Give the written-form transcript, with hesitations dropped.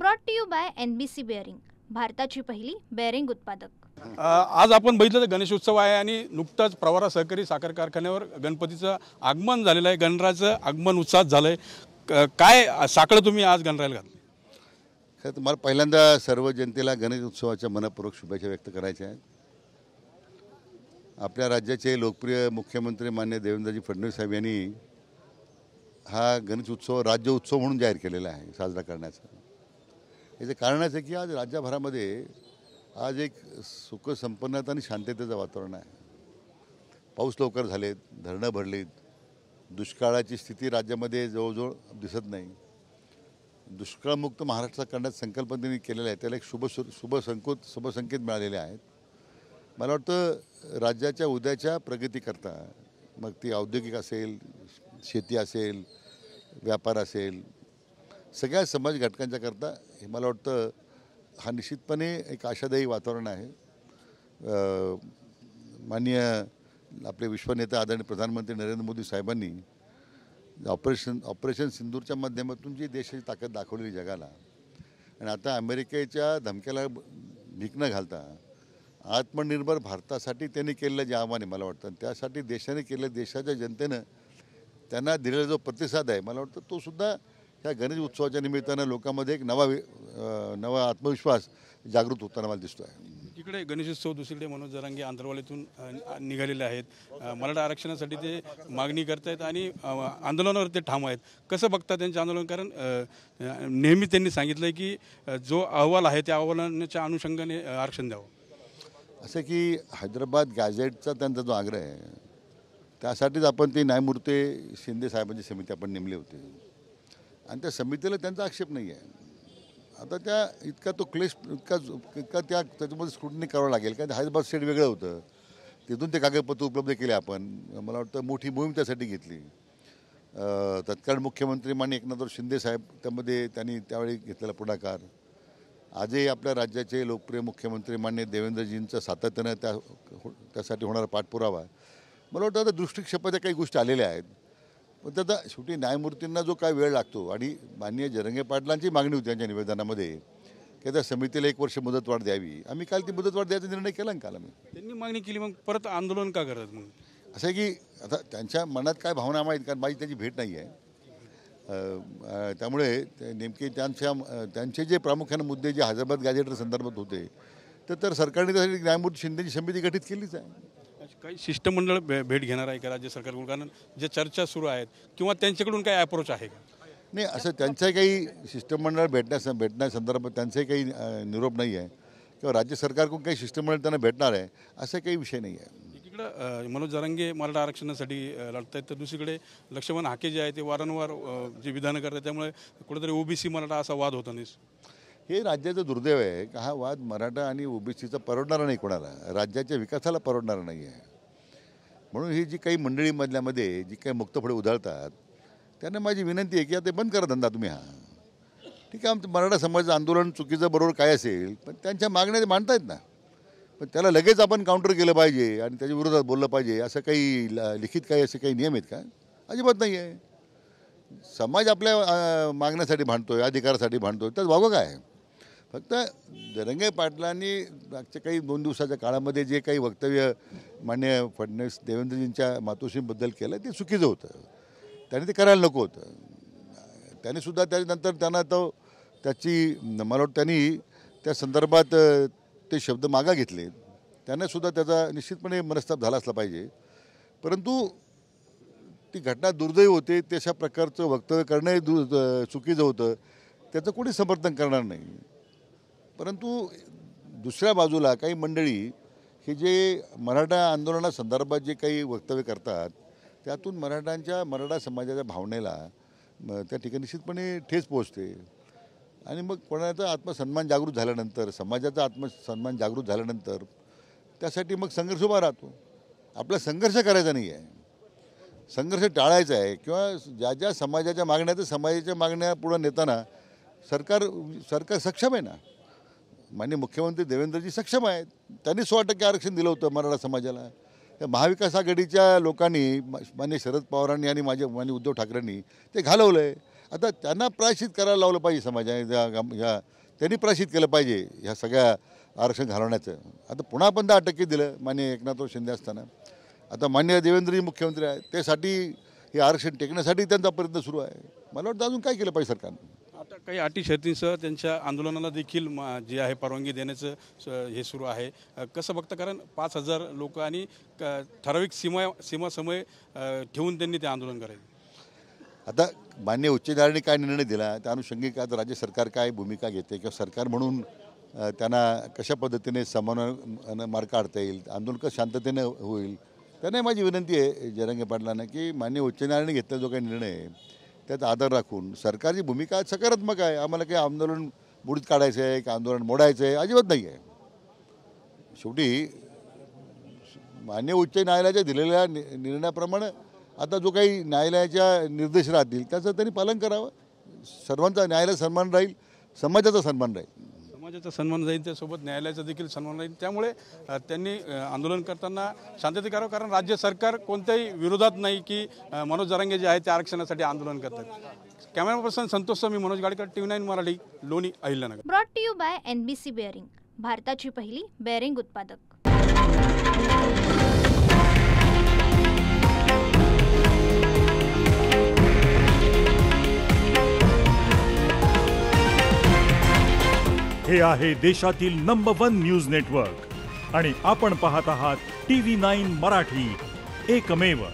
Brought to you by NBC bearing, भारताची पहिली bearing उत्पादक। आज आपण बघितलं तर गणेशोत्सव आहे आणि नुकताच प्रवरा सहकारी साखर कारखान्यावर गणपतीचं आगमन झालेलं आहे, गणरायाचं आगमन उत्साहात झालं आहे। काय साखळ तुम्ही आज गणरायाला घातली? खरं तर मला पहिल्यांदा सर्व जनतेला गणेश उत्सवाच्या मनपूर्वक शुभेच्छा व्यक्त करायच्या आहेत। आपल्या राज्याचे लोकप्रिय मुख्यमंत्री माननीय देवेंद्रजी फडणवीस साहेब यांनी हा गणेश उत्सव राज्य उत्सव म्हणून जाहीर केलेला आहे साजरा करण्याचा। याचं कारण असं की आज राज्यभरामध्ये आज एक सुख संपन्नता आणि शांततेचं वातावरण आहे। पाऊस लवकर झालेत, धरणं भरलीत, दुष्काळाची स्थिती राज्यामध्ये जवळजवळ दिसत नाही। दुष्काळमुक्त महाराष्ट्र करण्याचा संकल्प त्यांनी केलेला आहे, त्याला एक शुभ संकेत मिळालेले आहेत। मला वाटतं राज्याच्या उद्याच्या प्रगतीकरता, मग ती औद्योगिक असेल, शेती असेल, व्यापार असेल, सगळ्या समाज घटकांच्या करता हे मला वाटतं हा निश्चितपणे एक आशादायी वातावरण आहे। माननीय आपले विश्वनेते आदरणीय प्रधानमंत्री नरेंद्र मोदी साहेबांनी ऑपरेशन सिंदूरच्या माध्यमातून जी देशाची ताकद दाखवली जगाला, आणि आता अमेरिकेच्या धमक्याला भीक न घालता आत्मनिर्भर भारतासाठी त्यांनी केलेलं जे आव्हान आहे, मला वाटतं त्यासाठी देशाने केलं, देशाच्या जनतेनं त्यांना दिलेला जो प्रतिसाद आहे, मला वाटतं तो सुद्धा ह्या गणेश उत्सवाच्या निमित्तानं लोकांमध्ये एक नवा आत्मविश्वास जागृत होताना मला दिसतो आहे। इकडे गणेशोत्सव, दुसरीकडे मनोज जरांगे आंतरवालीतून निघालेले आहेत। मराठा आरक्षणासाठी ते मागणी करतायत आणि आंदोलनावर ते ठाम आहेत। कसं बघता त्यांचे आंदोलन? कारण नेहमी त्यांनी सांगितलं की जो अहवाल आहे त्या अहवालाच्या अनुषंगाने आरक्षण द्यावं। असं की हैदराबाद गॅझेटचा त्यांचा जो आग्रह आहे, त्यासाठीच आपण ते न्यायमूर्ती शिंदे साहेबांची समिती आपण नेमली होती, आणि त्या समितीला त्यांचा आक्षेप नाही आहे। आता त्या इतका तो क्लेश इतका त्याच्यामध्ये स्क्रुटनी करावं लागेल, कारण हैदराबाद स्टेट वेगळं होतं, तिथून ते कागदपत्र उपलब्ध केले आपण। मला वाटतं मोठी मोहीम त्यासाठी घेतली। तत्कालीन मुख्यमंत्री माननीय एकनाथ शिंदे साहेब त्यांनी त्यावेळी घेतलेला पुढाकार। आजही आपल्या राज्याचे लोकप्रिय मुख्यमंत्री माननीय देवेंद्रजींचा सातत्यानं त्यासाठी होणारा पाठपुरावा, मला वाटतं आता दृष्टिक्षेपाच्या काही गोष्टी आलेल्या आहेत, पण त्याचा शेवटी न्यायमूर्तींना जो काय वेळ लागतो, आणि माननीय जरांगे पाटलांची मागणी होती त्यांच्या निवेदनामध्ये की त्या समितीला 1 वर्ष मुदतवाढ द्यावी। आम्ही काल ती मुदतवाढ द्यायचा निर्णय केला ना काल आम्ही। त्यांनी मागणी केली, मग परत आंदोलन का करत? मग असं आहे की आता त्यांच्या मनात काय भावना माहीत, कारण माझी त्याची भेट नाही आहे। त्यामुळे नेमके त्यांचे जे प्रामुख्याने मुद्दे जे हैदराबाद गॅझेटर संदर्भात होते, तर सरकारने त्यासाठी न्यायमूर्ती शिंदेची समिती गठीत केलीच आहे। काही शिष्टमंडळ भेट घेणार आहे का राज्य सरकारकडून? कारण जे चर्चा सुरू आहेत किंवा त्यांच्याकडून काही अप्रोच आहे का? नाही, असं त्यांचं काही शिष्टमंडळ भेटण्यासंदर्भात त्यांचाही काही निरोप नाही आहे, किंवा राज्य सरकारकडून काही शिष्टमंडळ त्यांना भेटणार आहे असा काही विषय नाही आहे। एकीकडं मनोज जरांगे मराठा आरक्षणासाठी लढत आहेत, तर दुसरीकडे लक्ष्मण हाके जे आहे ते वारंवार जे विधानं करतात, त्यामुळे कुठेतरी OBC मराठा असा वाद होता नाही। हे राज्याचं दुर्दैव आहे का हा वाद मराठा आणि OBCचा परवडणारा नाही, कोणाला राज्याच्या विकासाला परवडणारा नाही आहे। म्हणून ही जी काही मंडळीमधल्यामध्ये जी काही मुक्तफळे उधळतात, त्यांना माझी विनंती आहे की आता बंद करा धंदा तुम्ही। हा ठीक आहे, आमचं मराठा समाजाचं आंदोलन चुकीचं बरोबर काय असेल, पण त्यांच्या मागण्या मांडतायत ना, पण त्याला लगेच आपण काउंटर केलं पाहिजे आणि त्याच्या विरोधात बोललं पाहिजे असं काही लिखित काही असे काही नियम आहेत का? अजिबात नाही आहे। समाज आपल्या मागण्यासाठी भांडतोय, अधिकारासाठी भांडतोय, तर व्हावं काय? फक्त जरांगे पाटलांनी मागच्या काही 2 दिवसाच्या काळामध्ये जे काही वक्तव्य माननीय फडणवीस देवेंद्रजींच्या मातोश्रीबद्दल केलं ते चुकीचं होतं, त्यांनी ते करायला नको होतं। त्यांनीसुद्धा त्यानंतर त्यांना मला वाटतं त्यांनी त्या संदर्भात ते शब्द मागा घेतले, त्यांनासुद्धा त्याचा निश्चितपणे मनस्ताप झाला असला पाहिजे। परंतु ती घटना दुर्दैव होते, तशा प्रकारचं वक्तव्य करणं चुकीचं होतं, त्याचं कोणी समर्थन करणार नाही। परंतु दुसऱ्या बाजूला काही मंडळी हे जे मराठा आंदोलनासंदर्भात जे काही वक्तव्य करतात, त्यातून मराठा समाजाच्या भावनेला त्या ठिकाणी निश्चितपणे ठेच पोहोचते, आणि मग कोणाचा आत्मसन्मान जागृत झाल्यानंतर, समाजाचा आत्मसन्मान जागृत झाल्यानंतर त्यासाठी मग संघर्ष उभा राहतो। आपला संघर्ष करायचा नाही आहे, संघर्ष टाळायचा आहे, किंवा ज्या समाजाच्या मागण्या तर समाजाच्या मागण्या पुढे नेताना सरकार सक्षम आहे ना। माननीय मुख्यमंत्री देवेंद्रजी सक्षम आहेत, त्यांनी 16% आरक्षण दिलं होतं मराठा समाजाला। त्या महाविकास आघाडीच्या लोकांनी, माननीय शरद पवारांनी आणि माननीय उद्धव ठाकरेंनी ते घालवलं आहे। आता त्यांना प्रायश्चित करायला लावलं पाहिजे समाजाने, ह्या त्यांनी प्रायश्चित केलं पाहिजे ह्या सगळ्या आरक्षण घालवण्याचं. आता पुन्हा पण 10% दिलं माननीय एकनाथराव शिंदे असताना. आता माननीय देवेंद्रजी मुख्यमंत्री आहेत, त्यासाठी हे आरक्षण टेकण्यासाठी त्यांचा प्रयत्न सुरू आहे. मला वाटतं अजून काय केलं पाहिजे सरकारनं. आता काही अटी शर्तींसह त्यांच्या आंदोलनाला देखील जे आहे परवानगी देण्याचं हे सुरू आहे. कसं बघता, कारण 5,000 लोक आणि ठराविक सीमा समय ठेवून त्यांनी ते आंदोलन करायचं. आता माननीय उच्च न्यायालयाने काय निर्णय दिला त्या अनुषंगिक आज राज्य सरकार काय भूमिका घेते किंवा सरकार म्हणून त्यांना कशा पद्धतीने समन्वय मार्ग काढता येईल, आंदोलन कसं शांततेने होईल, त्यांना माझी विनंती आहे जरांगे पाटलांना की माननीय उच्च न्यायालयाने घेतलेला जो काही निर्णय आहे त्याचा आदर राखून सरकारची भूमिका सकारात्मक आहे. आम्हाला काही आंदोलन बुडीत काढायचं आहे की आंदोलन मोडायचं आहे अजिबात नाही आहे. शेवटी माननीय उच्च न्यायालयाच्या दिलेल्या निर्णयाप्रमाणे आता जो काही न्यायालयाच्या निर्देश राहतील त्याचं त्यांनी पालन करावं. सर्वांचा न्यायालय सन्मान राहील, समाजाचा सन्मान राहील. समाजाचा सन्मान राहील, त्यासोबत न्यायालयाचा देखील सन्मान राहील. त्यामुळे त्यांनी आंदोलन करताना शांततेत करावं, कारण राज्य सरकार कोणत्याही विरोधात नाही की मनोज जरांगे जे आहे ते आरक्षणासाठी आंदोलन करतात. कॅमेरा पर्सन संतोष, मी Manoj Gadkar, TV9 Marathi, Loni, Ahilyanagar. Brought to you by NBC bearing, भारताची पहिली बेअरिंग उत्पादक. हे आहे देशातील नंबर 1 न्यूज नेटवर्क आणि आपण पाहत आहात TV9 मराठी, एकमेव.